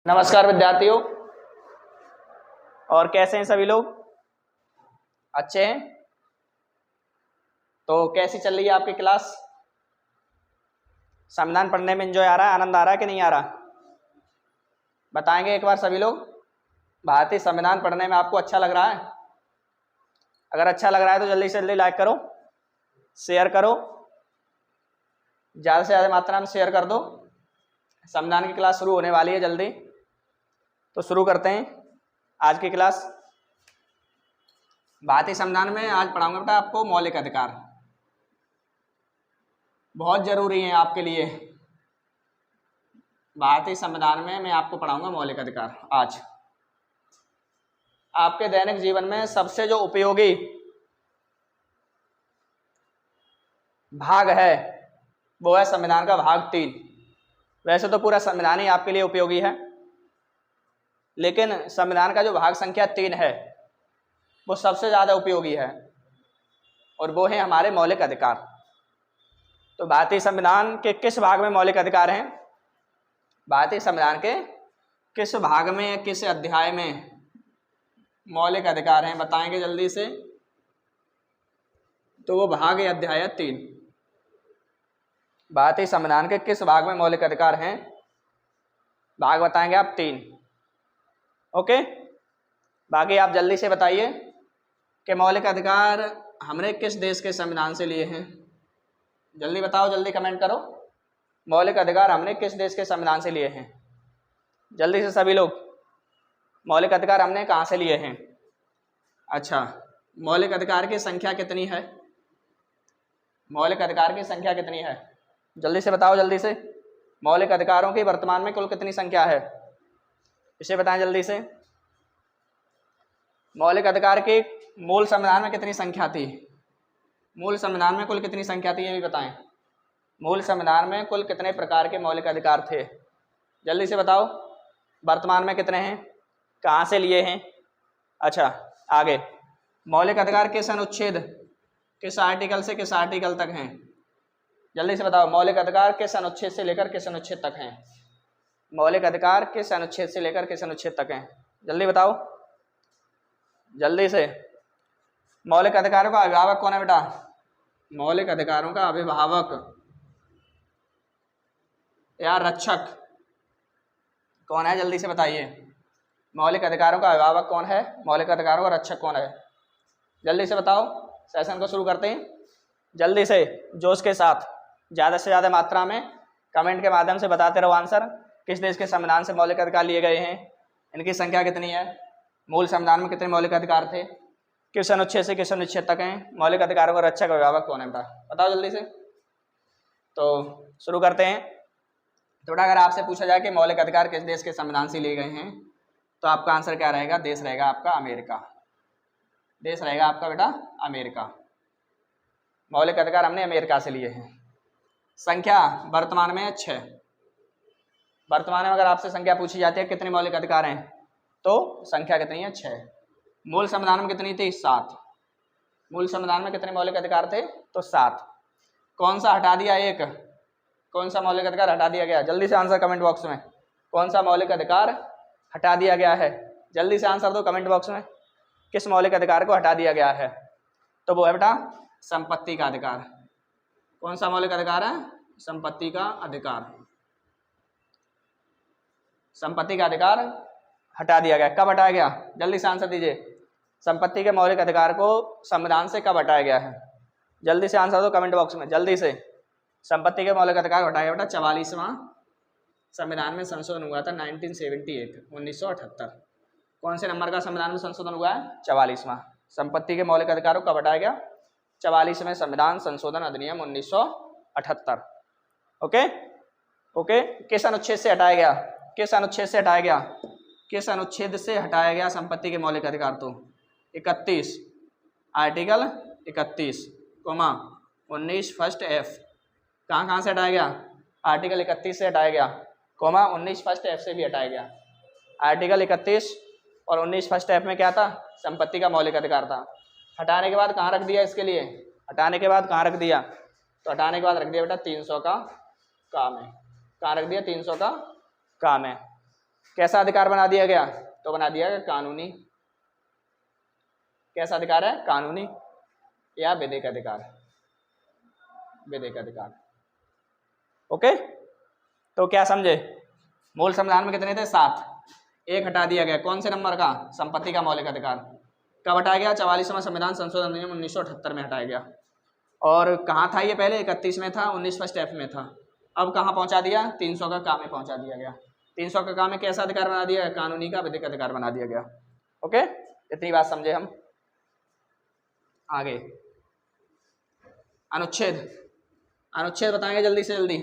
नमस्कार विद्यार्थियों। और कैसे हैं सभी लोग? अच्छे हैं? तो कैसी चल रही है आपकी क्लास? संविधान पढ़ने में एंजॉय आ रहा है, आनंद आ रहा है कि नहीं आ रहा? बताएंगे एक बार सभी लोग। भारतीय संविधान पढ़ने में आपको अच्छा लग रहा है? अगर अच्छा लग रहा है तो जल्दी से जल्दी लाइक करो, शेयर करो, ज़्यादा से ज़्यादा मात्रा में शेयर कर दो। संविधान की क्लास शुरू होने वाली है जल्दी, तो शुरू करते हैं आज की क्लास। भारतीय संविधान में आज पढ़ाऊंगा बेटा आपको मौलिक अधिकार, बहुत जरूरी है आपके लिए। भारतीय संविधान में मैं आपको पढ़ाऊंगा मौलिक अधिकार। आज आपके दैनिक जीवन में सबसे जो उपयोगी भाग है वो है संविधान का भाग 3। वैसे तो पूरा संविधान ही आपके लिए उपयोगी है, लेकिन संविधान का जो भाग संख्या 3 है वो सबसे ज़्यादा उपयोगी है, और वो है हमारे मौलिक अधिकार। तो भारतीय संविधान के किस भाग में मौलिक अधिकार हैं? भारतीय संविधान के किस भाग में, किस अध्याय में मौलिक अधिकार हैं, बताएंगे जल्दी से। तो वो भाग है अध्याय 3। भारतीय संविधान के किस भाग में मौलिक अधिकार हैं? भाग बताएंगे आप 3। ओके, बाकी आप जल्दी से बताइए कि मौलिक अधिकार हमने किस देश के संविधान से लिए हैं। जल्दी बताओ, जल्दी कमेंट करो। मौलिक अधिकार हमने किस देश के संविधान से लिए हैं? जल्दी से सभी लोग। मौलिक अधिकार हमने कहाँ से लिए हैं? अच्छा, मौलिक अधिकार की संख्या कितनी है? मौलिक अधिकार की संख्या कितनी है? जल्दी से बताओ, जल्दी से। मौलिक अधिकारों की वर्तमान में कुल कितनी संख्या है, इसे बताएं जल्दी से। मौलिक अधिकार की मूल संविधान में कितनी संख्या थी? मूल संविधान में कुल कितनी संख्या थी ये भी बताएं। मूल संविधान में कुल कितने प्रकार के मौलिक अधिकार थे? जल्दी से बताओ। वर्तमान में कितने हैं? कहाँ से लिए हैं? अच्छा, आगे। मौलिक अधिकार किस अनुच्छेद, किस आर्टिकल से किस आर्टिकल तक हैं? जल्दी से बताओ। मौलिक अधिकार किस अनुच्छेद से लेकर किस अनुच्छेद तक हैं? मौलिक अधिकार किस अनुच्छेद से लेकर किस अनुच्छेद तक हैं? जल्दी बताओ, जल्दी से। मौलिक अधिकारों का अभिभावक कौन है बेटा? मौलिक अधिकारों का अभिभावक या रक्षक कौन है? जल्दी से बताइए। मौलिक अधिकारों का अभिभावक कौन है? मौलिक अधिकारों का रक्षक कौन है? जल्दी से बताओ। सेशन को शुरू करते हैं जल्दी से, जोश के साथ, ज़्यादा से ज़्यादा मात्रा में कमेंट के माध्यम से बताते रहो आंसर। किस देश के संविधान से मौलिक अधिकार लिए गए हैं? इनकी संख्या कितनी है? मूल संविधान में कितने मौलिक अधिकार थे? किस अनुच्छेद से किस अनुच्छेद तक हैं? मौलिक अधिकारों का रक्षक अभिभावक कौन है बेटा? बताओ जल्दी से। तो शुरू करते हैं। थोड़ा अगर आपसे पूछा जाए कि मौलिक अधिकार किस देश के संविधान से लिए गए हैं, तो आपका आंसर क्या रहेगा? देश रहेगा आपका अमेरिका। देश रहेगा आपका बेटा अमेरिका। मौलिक अधिकार हमने अमेरिका से लिए हैं। संख्या वर्तमान में 6। वर्तमान में अगर आपसे संख्या पूछी जाती है कितने मौलिक अधिकार हैं, तो संख्या कितनी है? 6। मूल संविधान में कितनी थी? 7। मूल संविधान में कितने मौलिक अधिकार थे? तो 7। कौन सा हटा दिया? एक। कौन सा मौलिक अधिकार हटा दिया गया? जल्दी से आंसर कमेंट बॉक्स में। कौन सा मौलिक अधिकार हटा दिया गया है? जल्दी से आंसर दो कमेंट बॉक्स में। किस मौलिक अधिकार को हटा दिया गया है? तो वो है बेटा संपत्ति का अधिकार। कौन सा मौलिक अधिकार है? संपत्ति का अधिकार। संपत्ति का अधिकार हटा दिया गया। कब हटाया गया? जल्दी से आंसर दीजिए। संपत्ति के मौलिक अधिकार को संविधान से कब हटाया गया है? जल्दी से आंसर दो कमेंट बॉक्स में, जल्दी से। संपत्ति के मौलिक अधिकार हटाया गया बेटा 44वां संविधान में संशोधन हुआ था 1978। कौन से नंबर का संविधान में संशोधन हुआ है? 44वां। संपत्ति के मौलिक अधिकारों कब हटाया गया? 44वें संविधान संशोधन अधिनियम 1978। Okay okay. किस अनुच्छेद से हटाया गया? किस अनुच्छेद से हटाया गया? किस अनुच्छेद से हटाया गया संपत्ति के मौलिक अधिकार? तो 31, आर्टिकल 31, 19 फर्स्ट एफ। कहाँ से हटाया गया? आर्टिकल 31 से हटाया गया, 19 फर्स्ट एफ से भी हटाया गया। आर्टिकल 31 और 19 फर्स्ट एफ में क्या था? संपत्ति का मौलिक अधिकार था। हटाने के बाद कहाँ रख दिया इसके लिए? हटाने के बाद कहाँ रख दिया? तो हटाने के बाद रख दिया बेटा 300 का काम है। कहाँ रख दिया? 300 का काम है। कैसा अधिकार बना दिया गया? तो बना दिया गया कानूनी। कैसा अधिकार है? कानूनी या विधिक अधिकार, विधिक अधिकार। ओके, तो क्या समझे? मूल संविधान में कितने थे? 7। एक हटा दिया गया, कौन से नंबर का? संपत्ति का मौलिक अधिकार। कब हटाया गया? 44वां संविधान संशोधन अधिनियम 1978 में हटाया गया। और कहाँ था ये? पहले 31 में था, 19 फर्स्ट एफ में था। अब कहाँ पहुँचा दिया? 300 का काम में पहुँचा दिया गया। 300 का काम में कैसा अधिकार बना दिया? कानूनी का विधिक अधिकार बना दिया गया। ओके, इतनी बात समझे हम। आगे अनुच्छेद, अनुच्छेद बताएंगे जल्दी से जल्दी।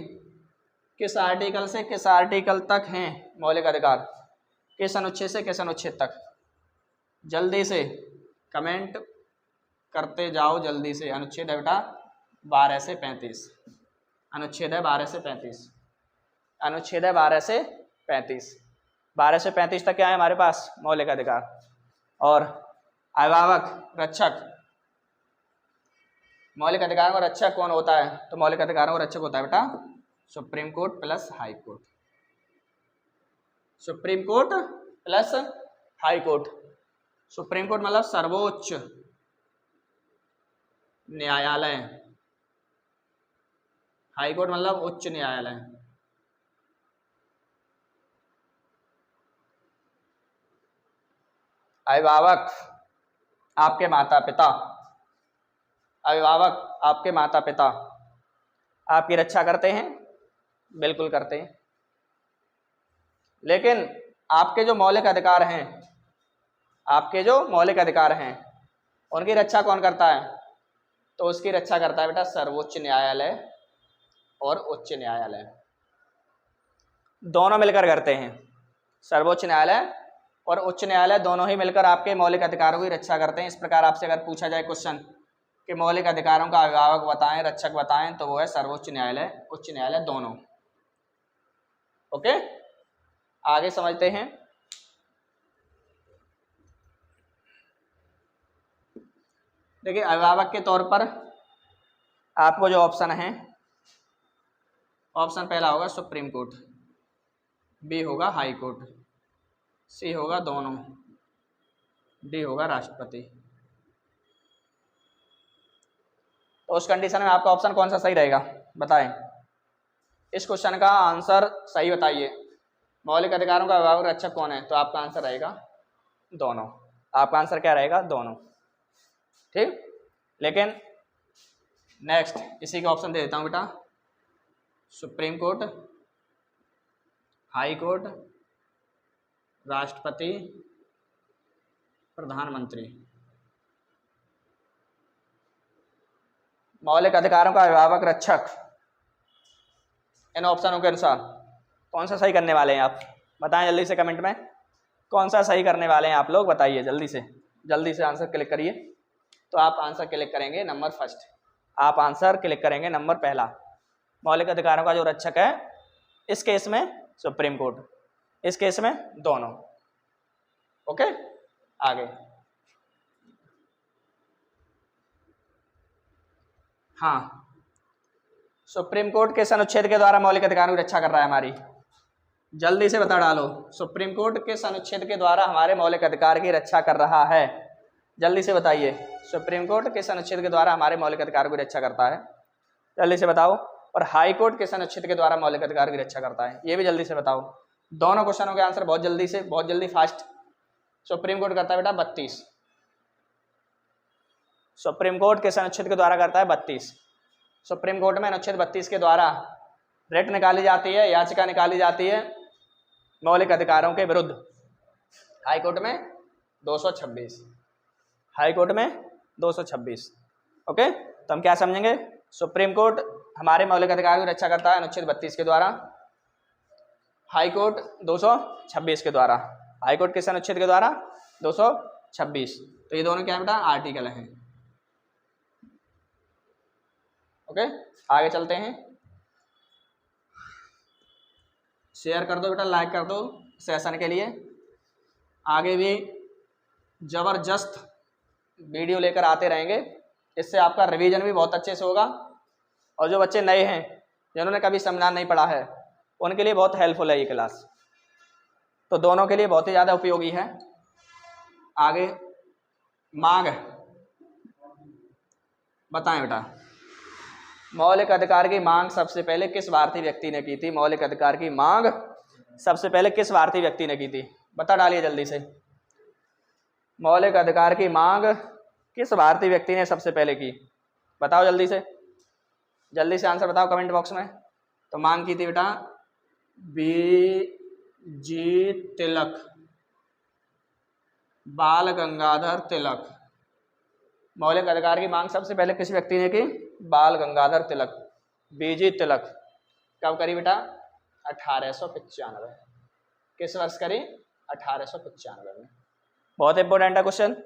किस आर्टिकल से किस आर्टिकल तक हैं मौलिक अधिकार? किस अनुच्छेद से किस अनुच्छेद तक? जल्दी से कमेंट करते जाओ जल्दी से। अनुच्छेद है बेटा 12 से 35। अनुच्छेद है 12 से 35। अनुच्छेद है 12 से 35। 12 से 35 तक क्या है हमारे पास? मौलिक अधिकार। और अभिभावक, रक्षक। मौलिक अधिकारों का रक्षक कौन होता है? तो मौलिक अधिकारों का रक्षक होता है बेटा supreme court plus high court. Supreme court plus high court. Supreme court मतलब सर्वोच्च न्यायालय, हाई कोर्ट मतलब उच्च न्यायालय। अभिभावक आपके माता पिता, अभिभावक आपके माता पिता आपकी रक्षा करते हैं, बिल्कुल करते हैं। लेकिन आपके जो मौलिक अधिकार हैं, आपके जो मौलिक अधिकार हैं उनकी रक्षा कौन करता है? तो उसकी रक्षा करता है बेटा सर्वोच्च न्यायालय और उच्च न्यायालय, दोनों मिलकर करते हैं। सर्वोच्च न्यायालय और उच्च न्यायालय दोनों ही मिलकर आपके मौलिक अधिकारों की रक्षा करते हैं। इस प्रकार आपसे अगर पूछा जाए क्वेश्चन कि मौलिक अधिकारों का अभिभावक बताएं, रक्षक बताएं, तो वो है सर्वोच्च न्यायालय, उच्च न्यायालय, दोनों। ओके, आगे समझते हैं। देखिए अभिभावक के तौर पर आपको जो ऑप्शन है, ऑप्शन पहला होगा सुप्रीम कोर्ट, बी होगा हाई कोर्ट, सी होगा दोनों, डी होगा राष्ट्रपति। तो उस कंडीशन में आपका ऑप्शन कौन सा सही रहेगा बताएं? इस क्वेश्चन का आंसर सही बताइए। मौलिक अधिकारों का अभिभावक रक्षक कौन है? तो आपका आंसर रहेगा दोनों। आपका आंसर क्या रहेगा? दोनों। ठीक, लेकिन नेक्स्ट इसी का ऑप्शन दे देता हूं बेटा, सुप्रीम कोर्ट, हाई कोर्ट, राष्ट्रपति, प्रधानमंत्री। मौलिक अधिकारों का अभिभावक रक्षक, इन ऑप्शनों के अनुसार कौन सा सही करने वाले हैं आप? बताएं जल्दी से कमेंट में, कौन सा सही करने वाले हैं आप लोग? बताइए जल्दी से आंसर क्लिक करिए। तो आप आंसर क्लिक करेंगे नंबर फर्स्ट, आप आंसर क्लिक करेंगे नंबर पहला। मौलिक अधिकारों का जो रक्षक है इस केस में सुप्रीम कोर्ट, इस केस में दोनों। ओके, आगे। हाँ, सुप्रीम कोर्ट किस अनुच्छेद के द्वारा मौलिक अधिकारों की रक्षा कर रहा है हमारी? जल्दी से बता डालो, सुप्रीम कोर्ट किस अनुच्छेद के द्वारा हमारे मौलिक अधिकार की रक्षा कर रहा है? जल्दी से बताइए, सुप्रीम कोर्ट किस अनुच्छेद के द्वारा हमारे मौलिक अधिकारों की रक्षा करता है? जल्दी से बताओ। और हाई कोर्ट किस अनुच्छेद के द्वारा मौलिक अधिकार की रक्षा करता है? ये भी जल्दी से बताओ। दोनों क्वेश्चनों के आंसर बहुत जल्दी से, बहुत जल्दी, फास्ट। सुप्रीम कोर्ट करता है बेटा 32। सुप्रीम कोर्ट किस अनुच्छेद के द्वारा करता है? 32। सुप्रीम कोर्ट में अनुच्छेद 32 के द्वारा रिट निकाली जाती है, याचिका निकाली जाती है मौलिक अधिकारों के विरुद्ध। हाई कोर्ट में 226, हाई कोर्ट में 226। ओके, तो हम क्या समझेंगे? सुप्रीम कोर्ट हमारे मौलिक अधिकारों की रक्षा करता है अनुच्छेद 32 के द्वारा, हाई कोर्ट 226 के द्वारा। हाई कोर्ट किस अनुच्छेद के द्वारा? 226। तो ये दोनों क्या है बेटा? आर्टिकल हैं। ओके, आगे चलते हैं। शेयर कर दो बेटा, लाइक कर दो सेशन के लिए। आगे भी जबरदस्त वीडियो लेकर आते रहेंगे, इससे आपका रिवीजन भी बहुत अच्छे से होगा। और जो बच्चे नए हैं, जिन्होंने कभी संविधान नहीं पढ़ा है, उनके लिए बहुत हेल्पफुल है ये क्लास। तो दोनों के लिए बहुत ही ज़्यादा उपयोगी है। आगे मांग, बताएं बेटा, मौलिक अधिकार की मांग सबसे पहले किस भारतीय व्यक्ति ने की थी? मौलिक अधिकार की मांग सबसे पहले किस भारतीय व्यक्ति ने की थी? बता डालिए जल्दी से। मौलिक अधिकार की मांग किस भारतीय व्यक्ति ने सबसे पहले की? बताओ जल्दी से, जल्दी से आंसर बताओ कमेंट बॉक्स में। तो मांग की थी बेटा बी.जी. तिलक, बाल गंगाधर तिलक। मौलिक अधिकार की मांग सबसे पहले किस व्यक्ति ने की? बाल गंगाधर तिलक, बी.जी. तिलक। कब करी बेटा? 1895। किस वर्ष करी? 1895 में। बहुत इंपॉर्टेंट है क्वेश्चन।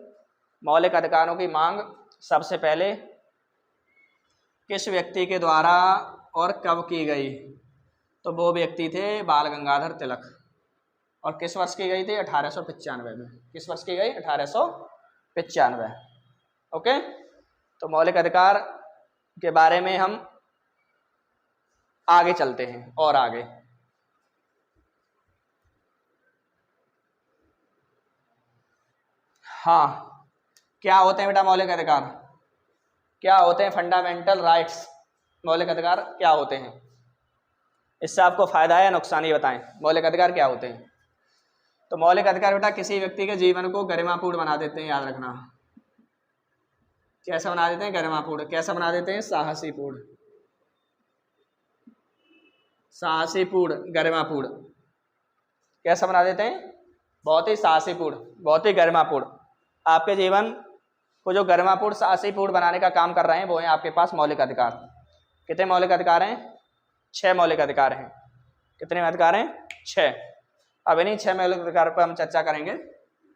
मौलिक अधिकारों की मांग सबसे पहले किस व्यक्ति के द्वारा और कब की गई? तो वो व्यक्ति थे बाल गंगाधर तिलक। और किस वर्ष की गई थी? 1895 में। किस वर्ष की गई? 1895। ओके, तो मौलिक अधिकार के बारे में हम आगे चलते हैं और आगे। हाँ, क्या होते हैं बेटा मौलिक अधिकार? क्या होते हैं फंडामेंटल राइट्स? मौलिक अधिकार क्या होते हैं? इससे आपको फायदा है या नुकसान, ये बताएं। मौलिक अधिकार क्या होते हैं? तो मौलिक अधिकार बेटा किसी व्यक्ति के जीवन को गरिमापूर्ण बना देते हैं, याद रखना। कैसा बना देते हैं? गरिमापूर्ण। कैसा बना देते हैं? साहसीपूर्ण। साहसीपूर्ण, गरिमापूर्ण। कैसा बना देते हैं? बहुत ही साहसीपूर्ण, बहुत ही गरिमापूर्ण। आपके जीवन को जो गरिमापूर्ण साहसीपूर्ण बनाने का काम कर रहे हैं वो है आपके पास मौलिक अधिकार। कितने मौलिक अधिकार हैं? 6 मौलिक अधिकार हैं। कितने अधिकार हैं? 6। अब इन्हीं 6 मौलिक अधिकार पर हम चर्चा करेंगे,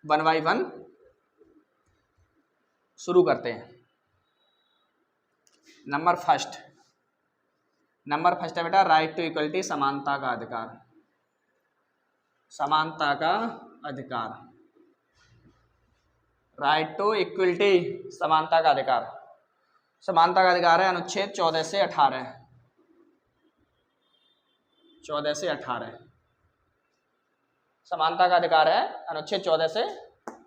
1 बाय 1 शुरू करते हैं। नंबर फर्स्ट है बेटा राइट टू इक्वलिटी, समानता का अधिकार। समानता का अधिकार, राइट टू इक्वलिटी, समानता का अधिकार। समानता का अधिकार है अनुच्छेद 14 से 18। 14 से 18 समानता का अधिकार है, अनुच्छेद 14 से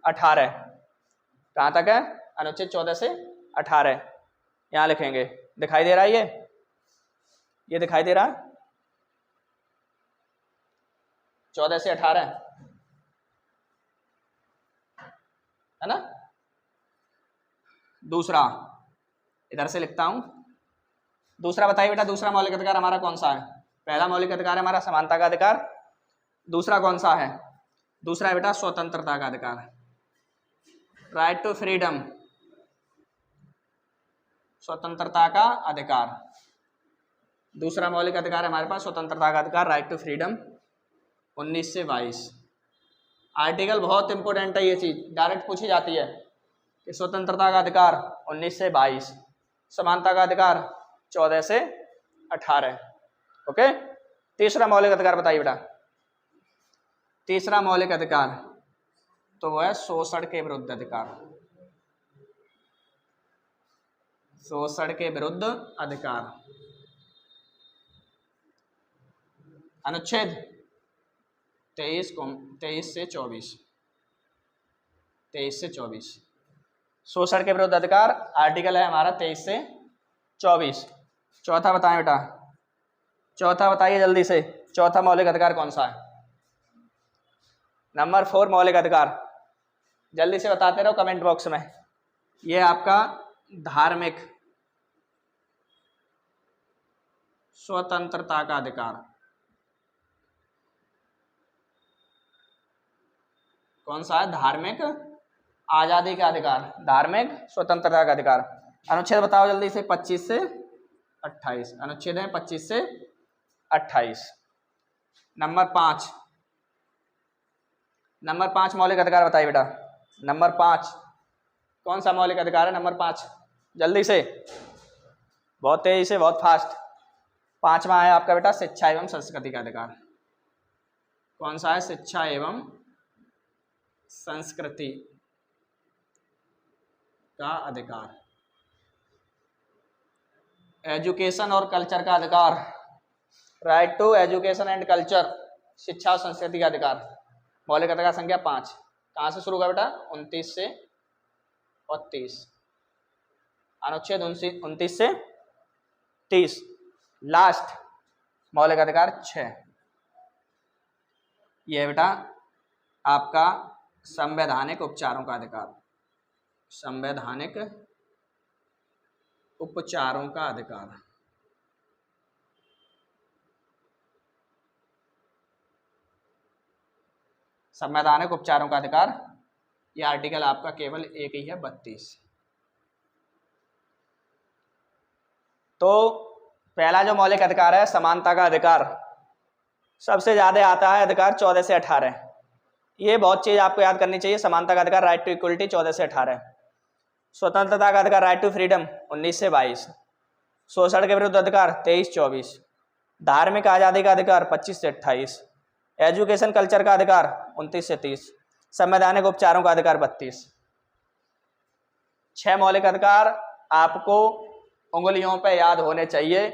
18। कहाँ तक है? अनुच्छेद 14 से 18। यहाँ लिखेंगे, दिखाई दे रहा है ये दिखाई दे रहा है 14 से 18 है ना। दूसरा इधर से लिखता हूं। दूसरा बताइए बेटा, दूसरा मौलिक अधिकार हमारा कौन सा है? पहला मौलिक अधिकार है हमारा समानता का अधिकार। दूसरा कौन सा है? दूसरा है बेटा स्वतंत्रता का अधिकार, राइट टू फ्रीडम, स्वतंत्रता का अधिकार। दूसरा मौलिक अधिकार है हमारे पास स्वतंत्रता का अधिकार, राइट टू फ्रीडम, 19 से 22। आर्टिकल बहुत इंपॉर्टेंट है, ये चीज डायरेक्ट पूछी जाती है कि स्वतंत्रता का अधिकार 19 से 22, समानता का अधिकार 14 से 18। ओके, तीसरा मौलिक अधिकार बताइए बेटा। तीसरा मौलिक अधिकार तो वो है शोषण के विरुद्ध अधिकार। शोषण के विरुद्ध अधिकार, अनुच्छेद 23 से 24। 23 से 24 शोषण के विरुद्ध अधिकार आर्टिकल है हमारा 23 से 24। चौथा बताएं बेटा, चौथा बताइए जल्दी से, चौथा मौलिक अधिकार कौन सा है? नंबर 4 मौलिक अधिकार, जल्दी से बताते रहो कमेंट बॉक्स में। ये आपका धार्मिक स्वतंत्रता का अधिकार। कौन सा है? धार्मिक आजादी का अधिकार, धार्मिक स्वतंत्रता का अधिकार। अनुच्छेद बताओ जल्दी से, 25 से 28 अनुच्छेद है, 25 से 28। नंबर 5 मौलिक अधिकार बताइए बेटा। नंबर 5 कौन सा मौलिक अधिकार है? नंबर 5 जल्दी से, बहुत तेजी से, बहुत फास्ट। 5वां है आपका बेटा शिक्षा एवं संस्कृति का अधिकार। कौन सा है? शिक्षा एवं संस्कृति का अधिकार। एजुकेशन और कल्चर का अधिकार, right to education and culture, शिक्षा और संस्कृति का अधिकार। मौलिक अधिकार संख्या 5 कहाँ से शुरू होगा बेटा? 29 से और 30, अनुच्छेद 29 से 30। लास्ट मौलिक अधिकार 6, यह बेटा आपका संवैधानिक उपचारों का अधिकार, संवैधानिक उपचारों का अधिकार। संवैधानिक उपचारों का अधिकार, यह आर्टिकल आपका केवल एक ही है, 32। तो पहला जो मौलिक अधिकार है समानता का अधिकार, सबसे ज्यादा आता है अधिकार 14 से 18। ये बहुत चीज आपको याद करनी चाहिए। समानता का अधिकार राइट टू इक्वलिटी 14 से 18, स्वतंत्रता का अधिकार राइट टू फ्रीडम 19 से 22, शोषण के विरुद्ध अधिकार 23-24, धार्मिक आज़ादी का अधिकार 25 से 28, एजुकेशन कल्चर का अधिकार 29 से 30, संवैधानिक उपचारों का अधिकार 32। 6 मौलिक अधिकार आपको उंगलियों पे याद होने चाहिए।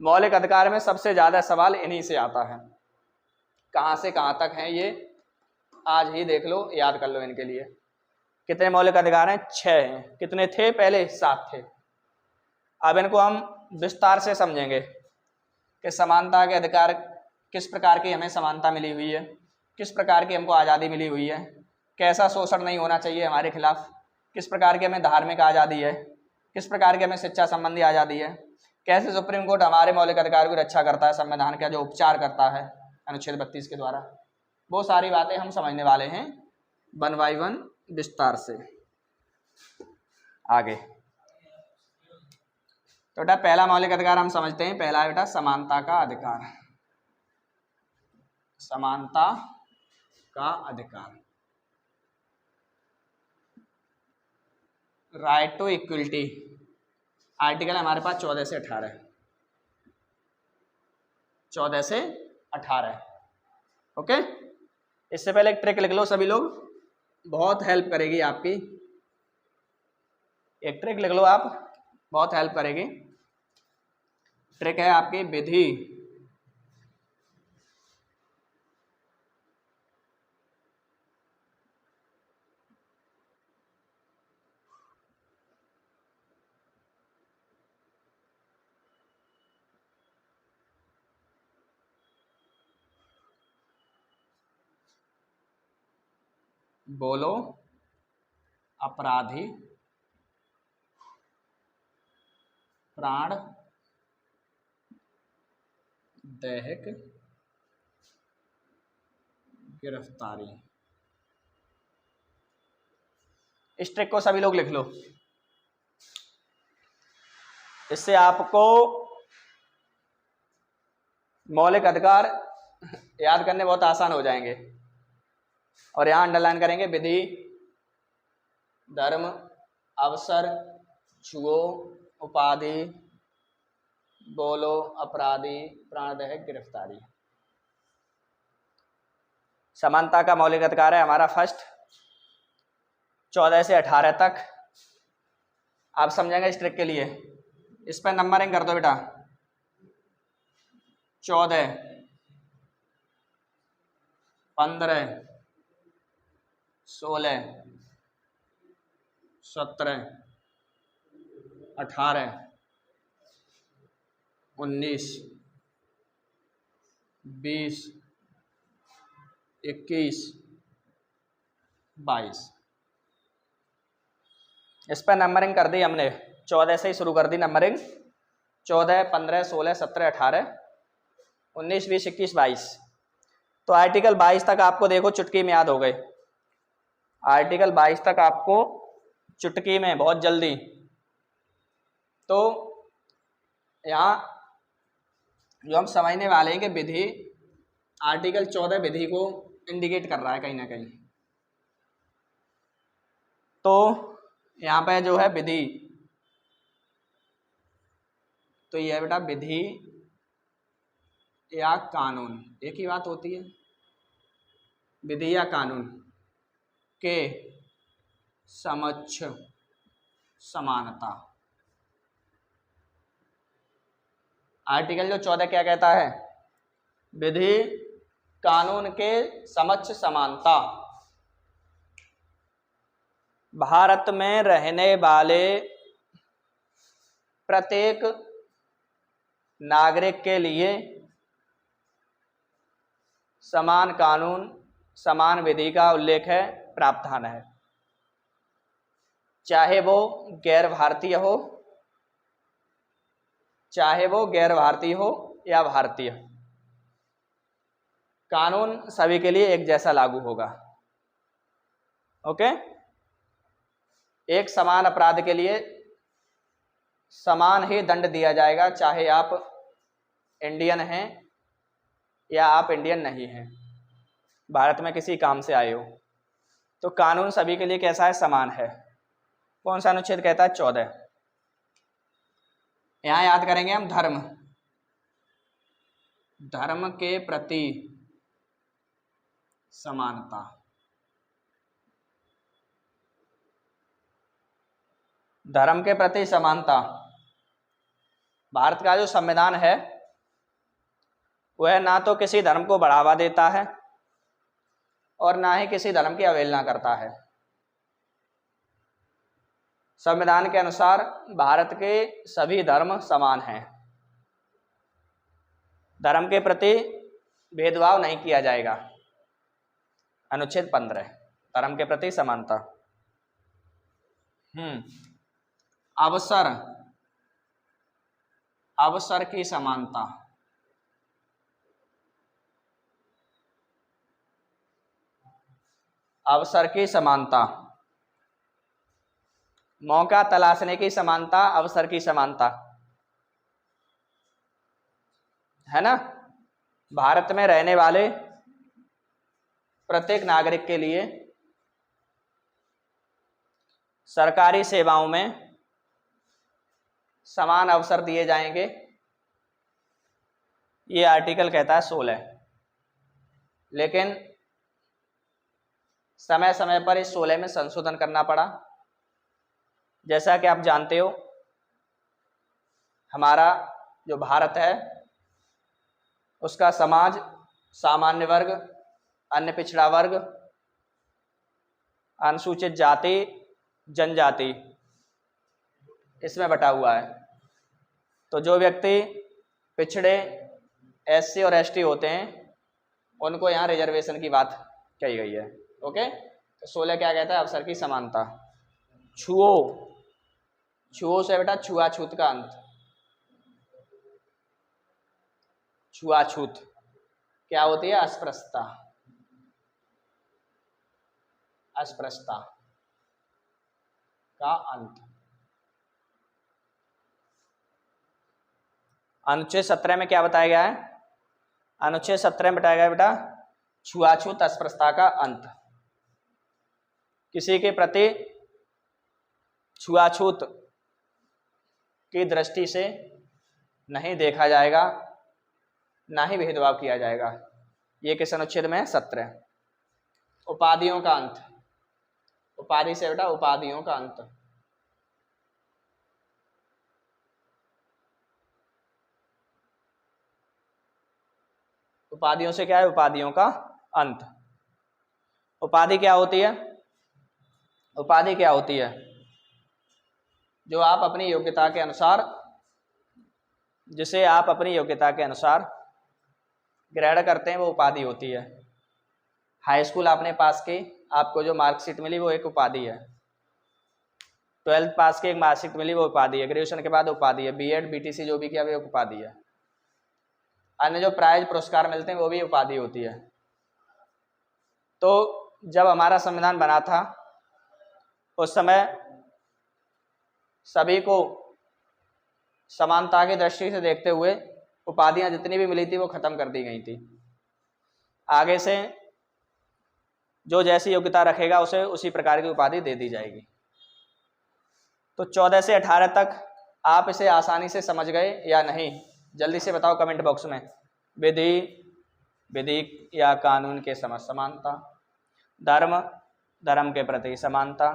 मौलिक अधिकार में सबसे ज्यादा सवाल इन्हीं से आता है, कहाँ से कहाँ तक हैं ये आज ही देख लो, याद कर लो इनके लिए। कितने मौलिक अधिकार हैं? 6 हैं। कितने थे पहले? 7 थे। अब इनको हम विस्तार से समझेंगे कि समानता के अधिकार, किस प्रकार की हमें समानता मिली हुई है, किस प्रकार की हमको आज़ादी मिली हुई है, कैसा शोषण नहीं होना चाहिए हमारे खिलाफ, किस प्रकार की हमें धार्मिक आज़ादी है, किस प्रकार की हमें शिक्षा संबंधी आज़ादी है, कैसे सुप्रीम कोर्ट हमारे मौलिक अधिकार की रक्षा करता है, संविधान का जो उपचार करता है अनुच्छेद 32 के द्वारा। वो सारी बातें हम समझने वाले हैं 1 बाय 1 विस्तार से। आगे तो बेटा पहला मौलिक अधिकार हम समझते हैं। पहला है बेटा समानता का अधिकार, समानता का अधिकार, राइट टू इक्वलिटी। आर्टिकल हमारे पास 14 से 18, 14 से 18। ओके, इससे पहले एक ट्रिक लिख लो सभी लोग, बहुत हेल्प करेगी आपकी। एक ट्रिक लिख लो आप, बहुत हेल्प करेगी। ट्रिक है आपकी विधि। बोलो अपराधी प्राण दैहिक गिरफ्तारी। इस ट्रिक को सभी लोग लिख लो, इससे आपको मौलिक अधिकार याद करने बहुत आसान हो जाएंगे। और यहां अंडरलाइन करेंगे विधि, धर्म, अवसर, छुओ, उपाधि, बोलो अपराधी, प्राणदैहिक गिरफ्तारी। समानता का मौलिक अधिकार है हमारा फर्स्ट, 14 से 18 तक। आप समझेंगे इस ट्रिक के लिए, इस पर नंबरिंग कर दो बेटा। 14, 15, 16, 17, 18, 19, 20, 21, 22। इस पर नंबरिंग कर दी हमने, 14 से ही शुरू कर दी नंबरिंग। 14, 15, 16, 17, 18, 19, 20, 21, 22। तो आर्टिकल 22 तक आपको देखो चुटकी में याद हो गए। आर्टिकल 22 तक आपको चुटकी में, बहुत जल्दी। तो यहाँ जो हम समझने वाले हैं कि विधि, आर्टिकल 14 विधि को इंडिकेट कर रहा है कहीं ना कहीं। तो यहाँ पे जो है विधि, तो ये है बेटा विधि या कानून, एक ही बात होती है। विधि या कानून के समक्ष समानता। आर्टिकल जो 14 क्या कहता है? विधि कानून के समक्ष समानता। भारत में रहने वाले प्रत्येक नागरिक के लिए समान कानून समान विधि का उल्लेख है, प्रावधान है, चाहे वो गैर भारतीय हो, चाहे वो गैर भारतीय हो या भारतीय, कानून सभी के लिए एक जैसा लागू होगा। ओके, एक समान अपराध के लिए समान ही दंड दिया जाएगा, चाहे आप इंडियन हैं या आप इंडियन नहीं हैं, भारत में किसी काम से आए हो। तो कानून सभी के लिए कैसा है? समान है। कौन सा अनुच्छेद कहता है? 14। यहां याद करेंगे हम धर्म, धर्म के प्रति समानता। धर्म के प्रति समानता। भारत का जो संविधान है वह ना तो किसी धर्म को बढ़ावा देता है और ना ही किसी धर्म की अवहेलना करता है। संविधान के अनुसार भारत के सभी धर्म समान हैं, धर्म के प्रति भेदभाव नहीं किया जाएगा। अनुच्छेद 15, धर्म के प्रति समानता। अवसर, अवसर की समानता। अवसर की समानता, मौका तलाशने की समानता, अवसर की समानता है ना। भारत में रहने वाले प्रत्येक नागरिक के लिए सरकारी सेवाओं में समान अवसर दिए जाएंगे, ये आर्टिकल कहता है 16। लेकिन समय समय पर इस 16 में संशोधन करना पड़ा। जैसा कि आप जानते हो, हमारा जो भारत है उसका समाज सामान्य वर्ग, अन्य पिछड़ा वर्ग, अनुसूचित जाति, जनजाति इसमें बटा हुआ है। तो जो व्यक्ति पिछड़े एससी और एसटी होते हैं उनको यहाँ रिजर्वेशन की बात कही गई है। ओके, तो 16 क्या कहता है? अवसर की समानता। छुओ, छुओ से बेटा छुआछूत का अंत। छुआछूत क्या होती है? अस्पृश्यता, अस्पृश्यता का अंत। अनुच्छेद 17 में क्या बताया गया है? अनुच्छेद 17 में बताया गया है बेटा छुआछूत अस्पृश्यता का अंत। किसी के प्रति छुआछूत की दृष्टि से नहीं देखा जाएगा, ना ही भेदभाव किया जाएगा। ये किस अनुच्छेद में है? 17। उपाधियों का अंत। उपाधि से बेटा उपाधियों का अंत। उपाधियों से क्या है? उपाधियों का अंत। उपाधि क्या होती है? उपाधि क्या होती है? जो आप अपनी योग्यता के अनुसार, जिसे आप अपनी योग्यता के अनुसार ग्रहण करते हैं वो उपाधि होती है। हाई स्कूल आपने पास की, आपको जो मार्कशीट मिली वो एक उपाधि है। 12th पास की एक मार्कशीट मिली वो उपाधि है। ग्रेजुएशन के बाद उपाधि है। बीएड बीटीसी जो भी किया वो एक उपाधि है। अन्य जो प्राइज पुरस्कार मिलते हैं वो भी उपाधि होती है। तो जब हमारा संविधान बना था उस समय सभी को समानता की दृष्टि से देखते हुए उपाधियां जितनी भी मिली थी वो खत्म कर दी गई थी। आगे से जो जैसी योग्यता रखेगा उसे उसी प्रकार की उपाधि दे दी जाएगी। तो 14 से 18 तक आप इसे आसानी से समझ गए या नहीं? जल्दी से बताओ कमेंट बॉक्स में। विधि, विधि या कानून के समक्ष समानता। धर्म, धर्म के प्रति समानता।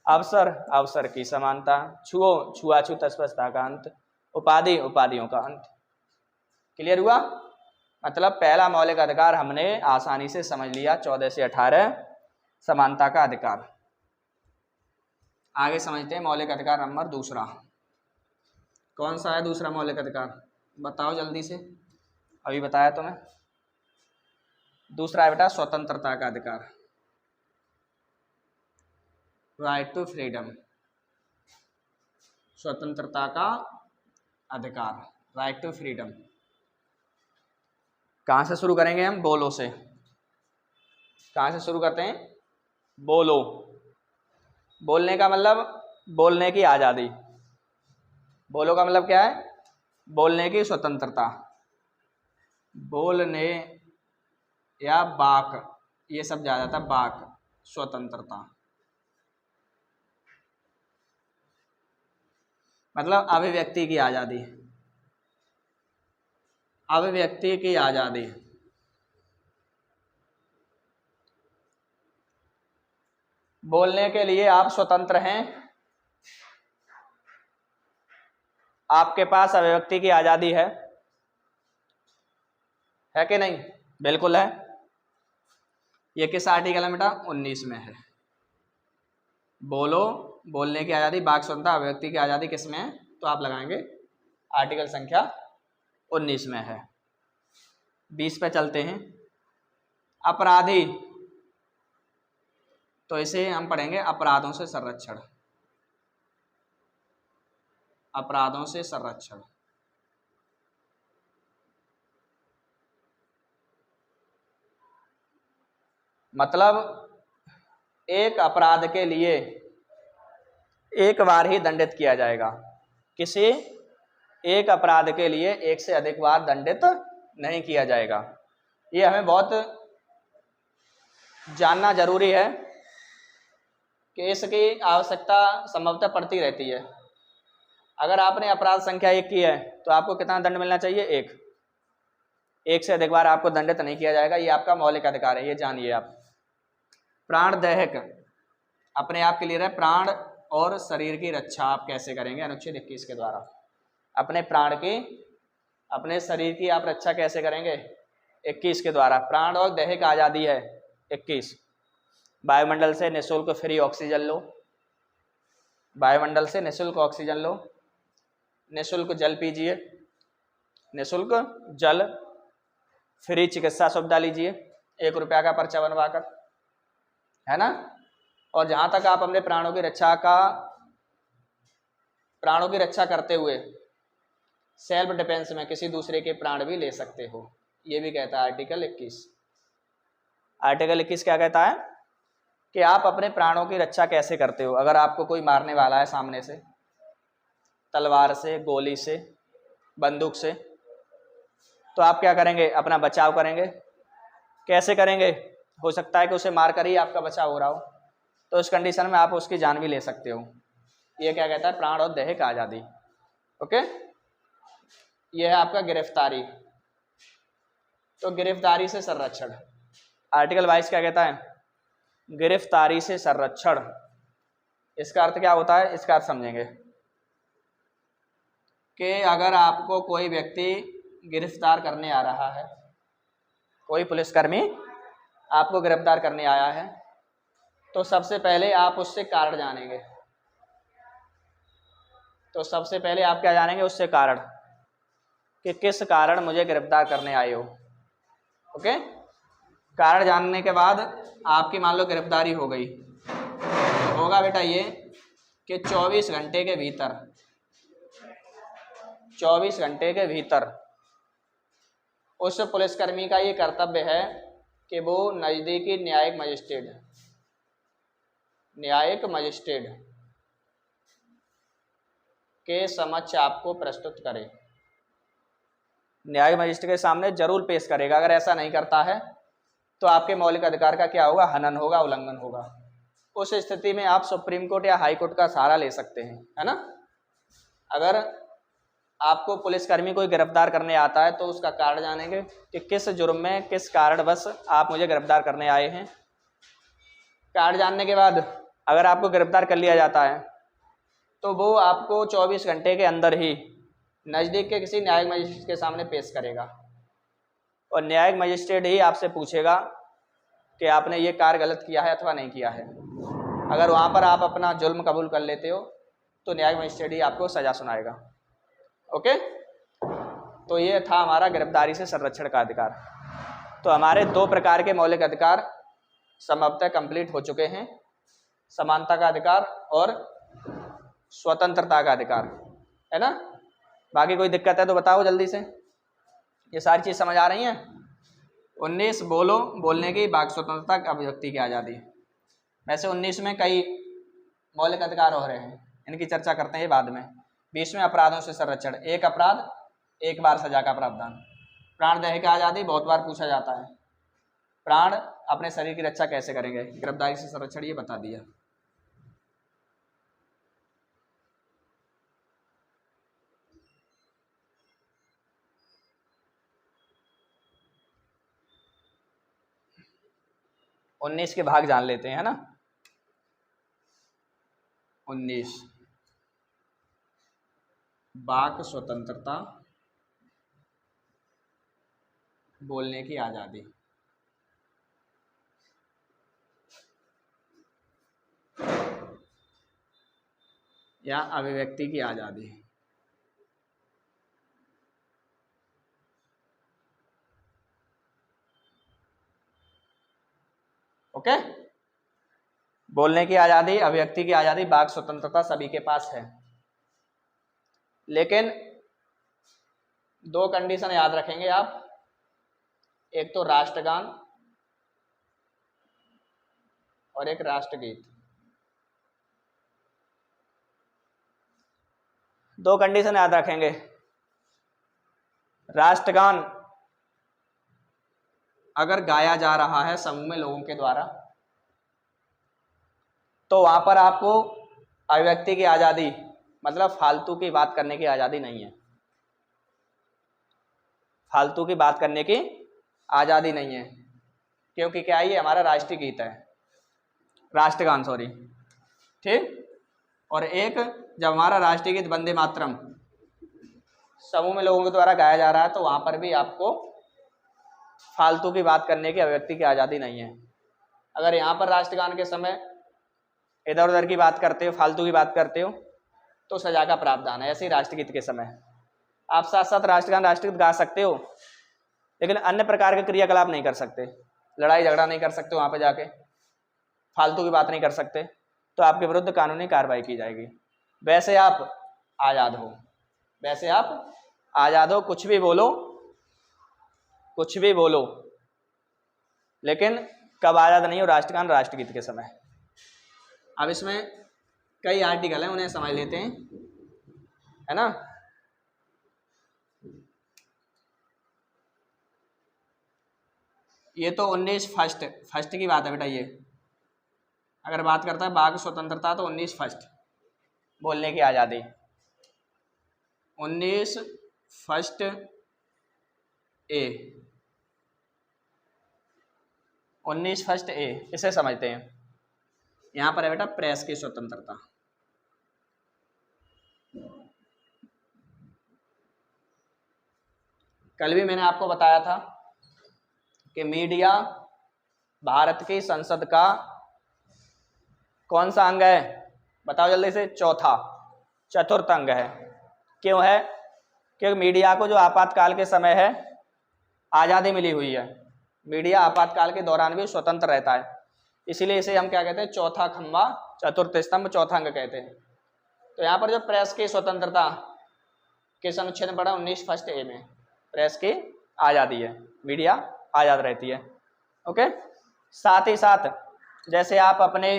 अवसर, अवसर की समानता। छुओ, छुआछूत अस्पृश्यता का अंत। उपाधि, उपाधियों का अंत। क्लियर हुआ? मतलब पहला मौलिक अधिकार हमने आसानी से समझ लिया, 14 से 18 समानता का अधिकार। आगे समझते हैं मौलिक अधिकार नंबर दूसरा। कौन सा है दूसरा मौलिक अधिकार, बताओ जल्दी से, अभी बताया तुम्हें। दूसरा है बेटा स्वतंत्रता का अधिकार, राइट टू फ्रीडम, स्वतंत्रता का अधिकार, राइट टू फ्रीडम। कहाँ से शुरू करेंगे हम, बोलो से। कहाँ से शुरू करते हैं, बोलो। बोलने का मतलब बोलने की आज़ादी, बोलो का मतलब क्या है, बोलने की स्वतंत्रता, बोलने या बाक, ये सब जा जाता है, बाक स्वतंत्रता मतलब अभिव्यक्ति की आज़ादी, अभिव्यक्ति की आज़ादी। बोलने के लिए आप स्वतंत्र हैं, आपके पास अभिव्यक्ति की आज़ादी है कि नहीं, बिल्कुल है। ये किस आर्टिकल में बेटा, 19 में है। बोलो, बोलने की आज़ादी, वाक स्वतंत्रता, अभिव्यक्ति की आज़ादी किस में है, तो आप लगाएंगे आर्टिकल संख्या 19 में है। 20 पे चलते हैं, अपराधी, तो इसे हम पढ़ेंगे अपराधों से संरक्षण, अपराधों से संरक्षण। मतलब एक अपराध के लिए एक बार ही दंडित किया जाएगा, किसी एक अपराध के लिए एक से अधिक बार दंडित नहीं किया जाएगा। ये हमें बहुत जानना जरूरी है कि इसकी आवश्यकता संभवतः पड़ती रहती है। अगर आपने अपराध संख्या 1 की है तो आपको कितना दंड मिलना चाहिए, 1। एक से अधिक बार आपको दंडित नहीं किया जाएगा, ये आपका मौलिक अधिकार है, ये जानिए आप। प्राणदायक, अपने आप क्लियर है, प्राण और शरीर की रक्षा आप कैसे करेंगे, अनुच्छेद 21 के द्वारा। अपने प्राण की, अपने शरीर की आप रक्षा कैसे करेंगे, 21 के द्वारा। प्राण और दैहिक आज़ादी है 21। वायुमंडल से निःशुल्क फ्री ऑक्सीजन लो, वायुमंडल से निःशुल्क ऑक्सीजन लो, निःशुल्क जल पीजिए, निःशुल्क जल, फ्री चिकित्सा सुविधा लीजिए, 1 रुपया का पर्चा बनवाकर, है ना। और जहाँ तक आप अपने प्राणों की रक्षा करते हुए सेल्फ डिफेंस में किसी दूसरे के प्राण भी ले सकते हो, ये भी कहता है आर्टिकल 21। आर्टिकल 21 क्या कहता है कि आप अपने प्राणों की रक्षा कैसे करते हो। अगर आपको कोई मारने वाला है सामने से, तलवार से, गोली से, बंदूक से, तो आप क्या करेंगे, अपना बचाव करेंगे। कैसे करेंगे, हो सकता है कि उसे मारकर ही आपका बचाव हो रहा हो, तो इस कंडीशन में आप उसकी जान भी ले सकते हो। ये क्या कहता है, प्राण और दैहिक आज़ादी। ओके, ये है आपका गिरफ्तारी, तो गिरफ्तारी से संरक्षण। आर्टिकल 22 क्या कहता है, गिरफ्तारी से संरक्षण। इसका अर्थ क्या होता है, इसका अर्थ समझेंगे कि अगर आपको कोई व्यक्ति गिरफ्तार करने आ रहा है, कोई पुलिसकर्मी आपको गिरफ्तार करने आया है, तो सबसे पहले आप उससे कारण जानेंगे। तो सबसे पहले आप क्या जानेंगे, उससे कारण, कि किस कारण मुझे गिरफ्तार करने आए हो। ओके, कारण जानने के बाद आपकी मान लो गिरफ्तारी हो गई, तो होगा बेटा ये कि 24 घंटे के भीतर, 24 घंटे के भीतर उस पुलिसकर्मी का ये कर्तव्य है कि वो नज़दीकी न्यायिक मजिस्ट्रेट के समक्ष आपको प्रस्तुत करे, न्यायिक मजिस्ट्रेट के सामने जरूर पेश करेगा। अगर ऐसा नहीं करता है तो आपके मौलिक अधिकार का क्या होगा, हनन होगा, उल्लंघन होगा। उस स्थिति में आप सुप्रीम कोर्ट या हाई कोर्ट का सहारा ले सकते हैं, है ना। अगर आपको पुलिसकर्मी कोई गिरफ्तार करने आता है तो उसका कारण जानेंगे कि किस जुर्म में, किस कारणवश आप मुझे गिरफ्तार करने आए हैं। कारण जानने के बाद अगर आपको गिरफ्तार कर लिया जाता है तो वो आपको 24 घंटे के अंदर ही नज़दीक के किसी न्यायिक मजिस्ट्रेट के सामने पेश करेगा। और न्यायिक मजिस्ट्रेट ही आपसे पूछेगा कि आपने ये कार्य गलत किया है अथवा नहीं किया है। अगर वहाँ पर आप अपना जुल्म कबूल कर लेते हो तो न्यायिक मजिस्ट्रेट ही आपको सजा सुनाएगा। ओके, तो ये था हमारा गिरफ्तारी से संरक्षण का अधिकार। तो हमारे 2 प्रकार के मौलिक अधिकार संभवतः कंप्लीट हो चुके हैं, समानता का अधिकार और स्वतंत्रता का अधिकार, है ना। बाकी कोई दिक्कत है तो बताओ जल्दी से। ये सारी चीज़ समझ आ रही हैं? 19 बोलो, बोलने की, वाक स्वतंत्रता, अभिव्यक्ति की आज़ादी। वैसे 19 में कई मौलिक अधिकार हो रहे हैं, इनकी चर्चा करते हैं बाद में। 20 में अपराधों से संरक्षण, एक अपराध 1 बार सजा का प्रावधान। प्राणदय की आज़ादी बहुत बार पूछा जाता है, प्राण अपने शरीर की रक्षा कैसे करेंगे, गिरफ्तारी से संरक्षण ये बता दिया। उन्नीस के भाग जान लेते हैं, है ना। 19 वाक स्वतंत्रता, बोलने की आज़ादी। या अभिव्यक्ति की आज़ादी। ओके, बोलने की आज़ादी, अभिव्यक्ति की आज़ादी, वाक स्वतंत्रता सभी के पास है, लेकिन 2 कंडीशन याद रखेंगे आप। एक तो राष्ट्रगान और एक राष्ट्रगीत। 2 कंडीशन याद रखेंगे। राष्ट्रगान अगर गाया जा रहा है समूह में लोगों के द्वारा तो वहां पर आपको अभिव्यक्ति की आज़ादी, मतलब फालतू की बात करने की आज़ादी नहीं है। फालतू की बात करने की आज़ादी नहीं है, क्योंकि क्या ये हमारा राष्ट्रीय गीत है, राष्ट्रगान सॉरी, ठीक। और एक जब हमारा राष्ट्रीय गीत वंदे मातरम समूह में लोगों के द्वारा गाया जा रहा है तो वहां पर भी आपको फालतू की बात करने की, अभिव्यक्ति की आज़ादी नहीं है। अगर यहाँ पर राष्ट्रगान के समय इधर उधर की बात करते हो, फालतू की बात करते हो तो सजा का प्रावधान है। ऐसे ही राष्ट्रगीत के समय आप साथ साथ राष्ट्रगान, राष्ट्रगीत गा सकते हो, लेकिन अन्य प्रकार के क्रियाकलाप नहीं कर सकते। लड़ाई झगड़ा नहीं कर सकते, वहां पे जाके फालतू की बात नहीं कर सकते, तो आपके विरुद्ध कानूनी कार्रवाई की जाएगी। वैसे आप आज़ाद हो, वैसे आप आज़ाद हो, कुछ भी बोलो, कुछ भी बोलो, लेकिन कब आज़ाद नहीं हो? राष्ट्रगान, राष्ट्रगीत के समय। अब इसमें कई आर्टिकल हैं, उन्हें समझ लेते हैं, है ना। ये तो 19 फर्स्ट की बात है बेटा। ये अगर बात करता है वाक स्वतंत्रता तो 19 फर्स्ट, बोलने की आज़ादी। 19 फर्स्ट ए, 19 फर्स्ट ए, इसे समझते हैं। यहाँ पर है बेटा प्रेस की स्वतंत्रता। कल भी मैंने आपको बताया था कि मीडिया भारत की संसद का कौन सा अंग है? बताओ जल्दी से। चतुर्थ अंग है। क्यों है? क्योंकि मीडिया को जो आपातकाल के समय है आज़ादी मिली हुई है। मीडिया आपातकाल के दौरान भी स्वतंत्र रहता है, इसीलिए इसे हम क्या कहते हैं? चौथा खंभा, चतुर्थ स्तंभ, चौथा अंग कहते हैं। तो यहाँ पर जो प्रेस की स्वतंत्रता किस अनुच्छेद में पड़ा? 19 फर्स्ट ए में प्रेस की आज़ादी है, मीडिया आज़ाद रहती है। ओके, साथ ही साथ जैसे आप अपने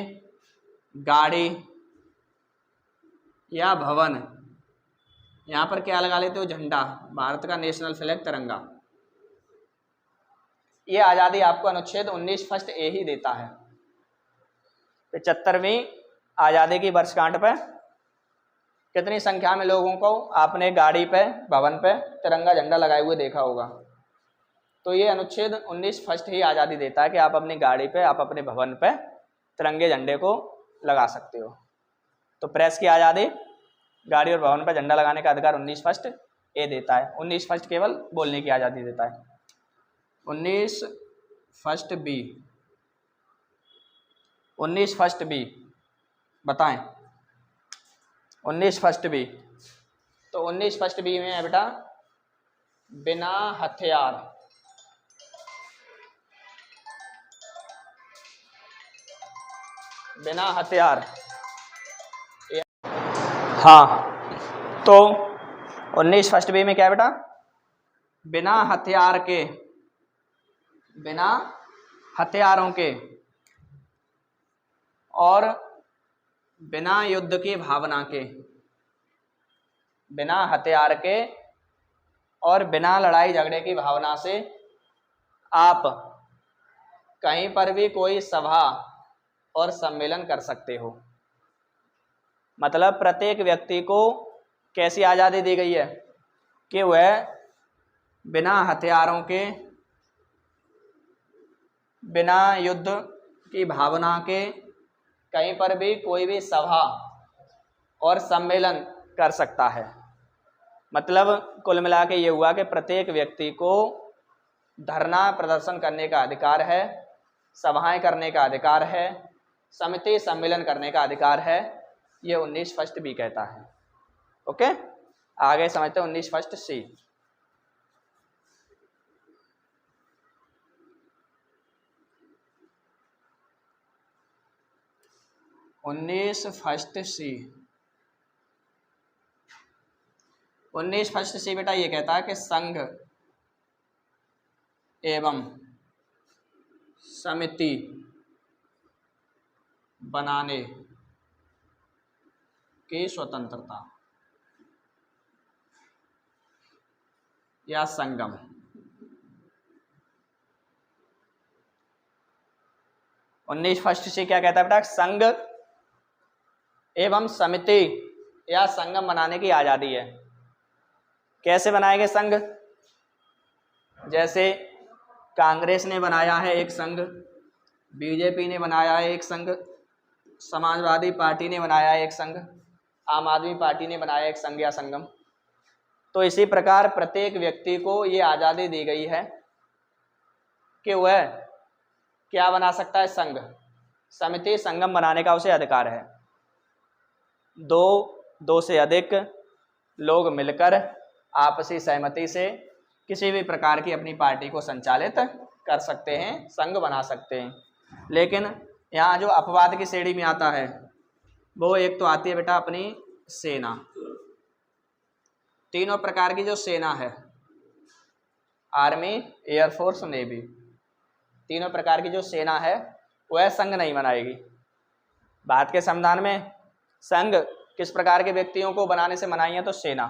गाड़ी या भवन, यहाँ पर क्या लगा लेते हो? झंडा, भारत का नेशनल फ्लैग, तिरंगा। ये आज़ादी आपको अनुच्छेद 19 फर्स्ट ए ही देता है। 75वीं आज़ादी की वर्षगांठ पे कितनी संख्या में लोगों को आपने गाड़ी पे, भवन पे तिरंगा झंडा लगाए हुए देखा होगा? तो ये अनुच्छेद 19 फर्स्ट ही आज़ादी देता है कि आप अपनी गाड़ी पे, आप अपने भवन पे तिरंगे झंडे को लगा सकते हो। तो प्रेस की आज़ादी, गाड़ी और भवन पर झंडा लगाने का अधिकार 19 फर्स्ट ए देता है। 19 फर्स्ट केवल बोलने की आज़ादी देता है। 19 फर्स्ट बी, 19 फर्स्ट बी बताएं। 19 फर्स्ट बी, तो 19 फर्स्ट बी में है बेटा बिना हथियार, बिना हथियार। हाँ, तो 19 फर्स्ट बी में क्या है बेटा, बिना हथियार के, बिना हथियारों के और बिना युद्ध की भावना के, बिना हथियार के और बिना लड़ाई झगड़े की भावना से आप कहीं पर भी कोई सभा और सम्मेलन कर सकते हो। मतलब प्रत्येक व्यक्ति को कैसी आज़ादी दी गई है कि वह बिना हथियारों के, बिना युद्ध की भावना के कहीं पर भी कोई भी सभा और सम्मेलन कर सकता है। मतलब कुल मिला के ये हुआ कि प्रत्येक व्यक्ति को धरना प्रदर्शन करने का अधिकार है, सभाएं करने का अधिकार है, समिति सम्मेलन करने का अधिकार है। ये 19 फर्स्ट बी कहता है। ओके, आगे समझते हैं 19 फर्स्ट सी। 19 फर्स्ट सी, 19 फर्स्ट सी बेटा ये कहता है कि संघ एवं समिति बनाने की स्वतंत्रता या संगम। उन्नीस फर्स्ट से क्या कहता है बेटा, संघ एवं समिति या संगम बनाने की आज़ादी है। कैसे बनाएंगे संघ? जैसे कांग्रेस ने बनाया है एक संघ, बीजेपी ने बनाया है एक संघ, समाजवादी पार्टी ने बनाया है एक संघ, आम आदमी पार्टी ने बनाया एक संघ या संगम। तो इसी प्रकार प्रत्येक व्यक्ति को ये आज़ादी दी गई है कि वह क्या बना सकता है, संघ, समिति, संगम बनाने का उसे अधिकार है। दो से अधिक लोग मिलकर आपसी सहमति से किसी भी प्रकार की अपनी पार्टी को संचालित कर सकते हैं, संघ बना सकते हैं। लेकिन यहाँ जो अपवाद की श्रेणी में आता है वो एक तो आती है बेटा अपनी सेना। तीनों प्रकार की जो सेना है, आर्मी, एयरफोर्स, नेवी, तीनों प्रकार की जो सेना है वह संघ नहीं बनाएगी। भारत के संविधान में संघ किस प्रकार के व्यक्तियों को बनाने से मनाई है, तो सेना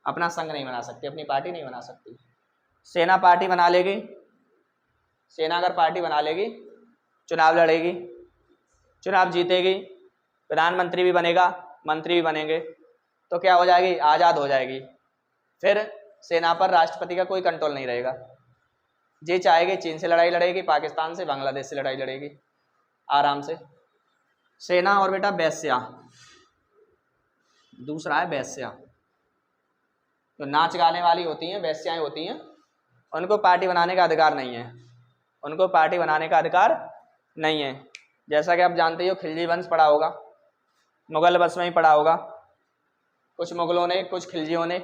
अपना संघ नहीं बना सकती, अपनी पार्टी नहीं बना सकती। सेना पार्टी बना लेगी, सेना अगर पार्टी बना लेगी, चुनाव लड़ेगी, चुनाव जीतेगी, प्रधानमंत्री भी बनेगा, मंत्री भी बनेंगे, तो क्या हो जाएगी, आज़ाद हो जाएगी। फिर सेना पर राष्ट्रपति का कोई कंट्रोल नहीं रहेगा। जी चाहेगी चीन से लड़ाई लड़ेगी, पाकिस्तान से, बांग्लादेश से लड़ाई लड़ेगी आराम से। सेना और बेटा वेश्या, दूसरा है वेश्या। जो नाच गाने वाली होती हैं, वेश्याएं होती हैं, उनको पार्टी बनाने का अधिकार नहीं है, उनको पार्टी बनाने का अधिकार नहीं है। जैसा कि आप जानते हो खिलजी वंश पढ़ा होगा, मुगल वंश में ही पढ़ा होगा। कुछ मुगलों ने, कुछ खिलजियों ने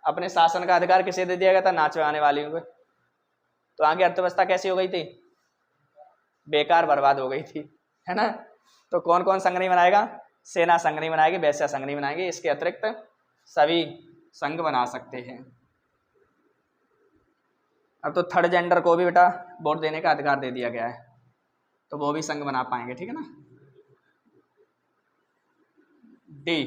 अपने शासन का अधिकार किसे दे दिया गया था, नाच गाने वाली को। तो आगे अर्थव्यवस्था कैसी हो गई थी, बेकार बर्बाद हो गई थी, है ना। तो कौन कौन संघ नहीं बनाएगा, सेना संघ नहीं बनाएगी, वैश्या संघ नहीं बनाएगी, इसके अतिरिक्त सभी संघ बना सकते हैं। अब तो थर्ड जेंडर को भी बेटा वोट देने का अधिकार दे दिया गया है, तो वो भी संघ बना पाएंगे, ठीक है ना। D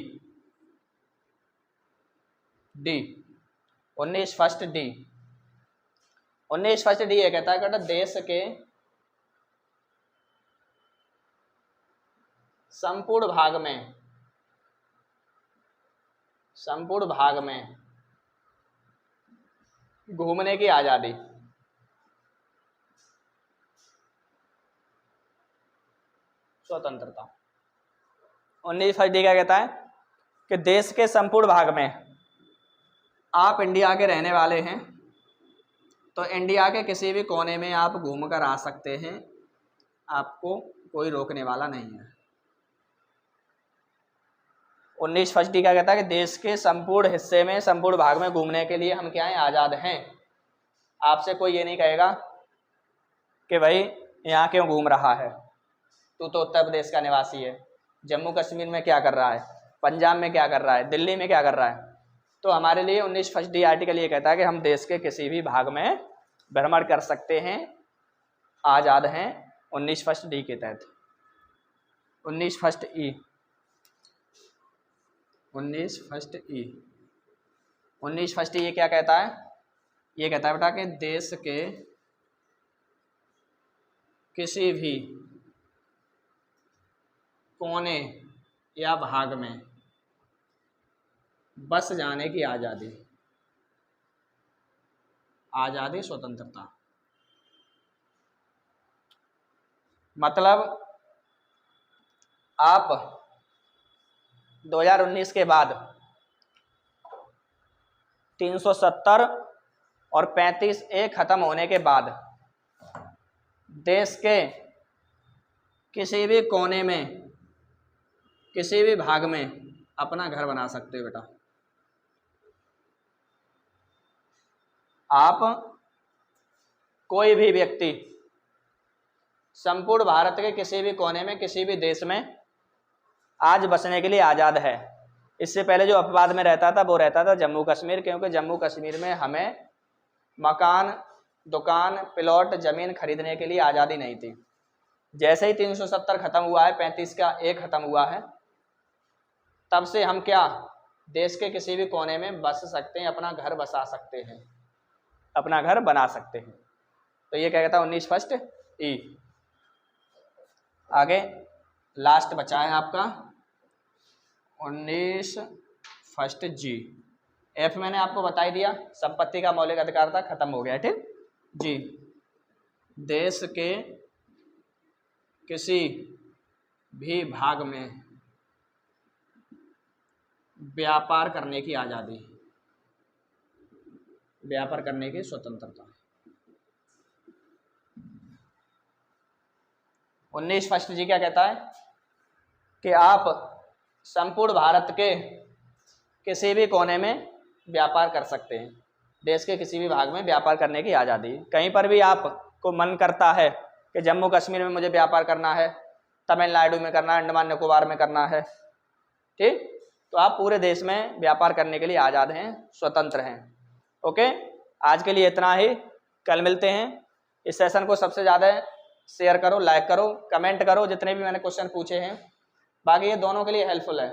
19 first D, 19 first D ये कहता है कि देश के संपूर्ण भाग में घूमने की आज़ादी। स्वतंत्रता। 19 फर्स्ट डी क्या कहता है कि देश के संपूर्ण भाग में, आप इंडिया के रहने वाले हैं, तो इंडिया के किसी भी कोने में आप घूम कर आ सकते हैं, आपको कोई रोकने वाला नहीं है। 19 फर्स्ट डी क्या कहता है कि देश के संपूर्ण हिस्से में, संपूर्ण भाग में घूमने के लिए हम क्या हैं, आज़ाद हैं। आपसे कोई ये नहीं कहेगा कि भाई यहाँ क्यों घूम रहा है, तू तो उत्तर प्रदेश का निवासी है, जम्मू कश्मीर में क्या कर रहा है, पंजाब में क्या कर रहा है, दिल्ली में क्या कर रहा है। तो हमारे लिए 19 फर्स्ट डी आर्टिकल ये कहता है कि हम देश के किसी भी भाग में भ्रमण कर सकते हैं, आज़ाद हैं 19 फर्स्ट डी के तहत। 19 फर्स्ट ई, 19 फर्स्ट ई, 19 फर्स्ट ये क्या कहता है, ये कहता है बेटा कि देश के किसी भी कोने या भाग में बस जाने की आज़ादी, आज़ादी स्वतंत्रता। मतलब आप 2019 के बाद 370 और 35A खत्म होने के बाद देश के किसी भी कोने में, किसी भी भाग में अपना घर बना सकते हो बेटा। आप कोई भी व्यक्ति संपूर्ण भारत के किसी भी कोने में, किसी भी देश में आज बसने के लिए आज़ाद है। इससे पहले जो अपवाद में रहता था वो रहता था जम्मू कश्मीर, क्योंकि जम्मू कश्मीर में हमें मकान, दुकान, प्लॉट, ज़मीन खरीदने के लिए आज़ादी नहीं थी। जैसे ही 370 खत्म हुआ है, 35 का एक खत्म हुआ है, तब से हम क्या देश के किसी भी कोने में बस सकते हैं, अपना घर बसा सकते हैं, अपना घर बना सकते हैं। तो ये क्या कहता है 19 फर्स्ट ई। आगे लास्ट बचा है आपका 19 फर्स्ट जी। एफ मैंने आपको बता ही दिया, संपत्ति का मौलिक अधिकार था, खत्म हो गया। ठीक जी, देश के किसी भी भाग में व्यापार करने की आज़ादी, व्यापार करने की स्वतंत्रता। 19 फर्स्ट जी क्या कहता है कि आप संपूर्ण भारत के किसी भी कोने में व्यापार कर सकते हैं, देश के किसी भी भाग में व्यापार करने की आज़ादी। कहीं पर भी आपको मन करता है कि जम्मू कश्मीर में मुझे व्यापार करना है, तमिलनाडु में करना है, अंडमान निकोबार में करना है, ठीक, तो आप पूरे देश में व्यापार करने के लिए आज़ाद हैं, स्वतंत्र हैं। ओके, आज के लिए इतना ही, कल मिलते हैं। इस सेशन को सबसे ज़्यादा शेयर करो, लाइक करो, कमेंट करो, जितने भी मैंने क्वेश्चन पूछे हैं। बाकी ये दोनों के लिए हेल्पफुल है,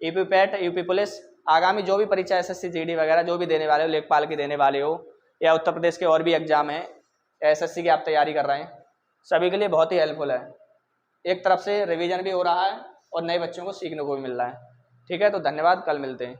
यूपी पैट, यूपी पुलिस, आगामी जो भी परीक्षा एसएससी जीडी वगैरह जो भी देने वाले हो, लेखपाल की देने वाले हो, या उत्तर प्रदेश के और भी एग्जाम हैं, एसएससी की आप तैयारी कर रहे हैं, सभी के लिए बहुत ही हेल्पफुल है। एक तरफ से रिवीजन भी हो रहा है और नए बच्चों को सीखने को भी मिल रहा है। ठीक है, तो धन्यवाद, कल मिलते हैं।